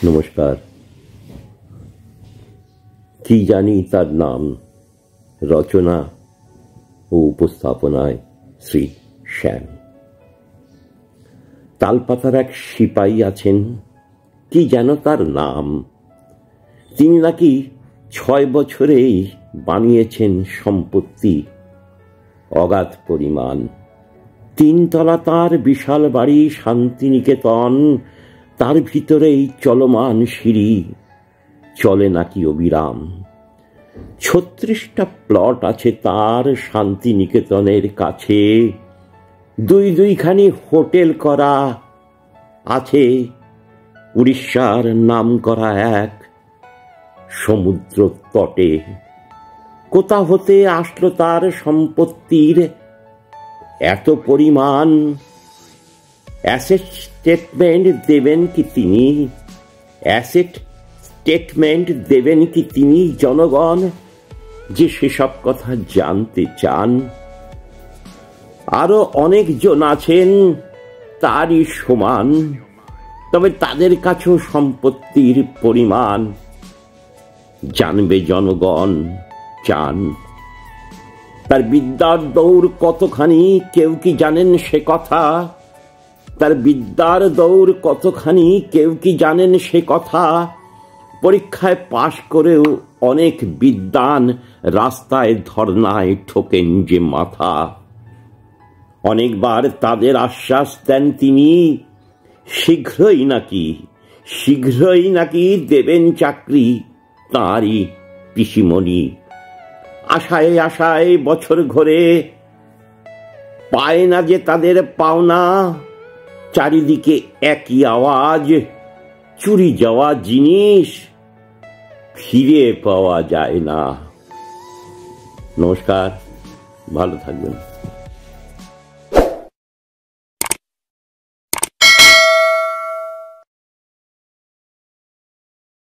নমস্কার। কি জানি তার নাম, রচনা ও উপস্থাপনায় শ্রী শ্যাম। তালপাতার এক সিপাহী আছেন, কি যেন তার নাম। তিনি নাকি 6 বছরেই বানিয়েছেন সম্পত্তি অগাধ পরিমাণ। 3 তলা তার বিশাল বাড়ি শান্তিনিকেতন, তার ভিতরেই চলমান সিঁড়ি, চলে নাকি অবিরাম। 36টা প্লট আছে তার শান্তিনিকেতনের কাছে। 2-2খানি হোটেল করা আছে উড়িষ্যার নাম করা এক সমুদ্র তটে। কোথা হতে আসলো তার সম্পত্তির এত পরিমাণ? অ্যাসেট স্টেটমেন্ট দেবেন কি তিনি? অ্যাসেট স্টেটমেন্ট দেবেন কি তিনি? জনগণ যে সেসব কথা জানতে চান। আরো অনেকজন আছেন তারই সমান, তবে তাদের কাছেও সম্পত্তির পরিমাণ জানবে জনগণ চান। তার বিদ্যার দৌড় কতখানি কেউ কি জানেন সে কথা? তার বিদ্যার দৌড় কতখানি কেউ কি জানেন সে কথা? পরীক্ষায় পাশ করেও অনেক বিদ্বান রাস্তায় ধর্নায় ঠোকেন যে মাথা। অনেকবার তাদের আশ্বাস দেন তিনি, শীঘ্রই নাকি দেবেন চাকরি তাঁরই পিসিমণি। আশায় আশায় বছর ঘোরে, পায় না যে তাদের পাওনা। চারিদিকে একই আওয়াজ, চুরি যাওয়া জিনিস ফিরে পাওয়া যায় না। নমস্কার, ভালো থাকবেন।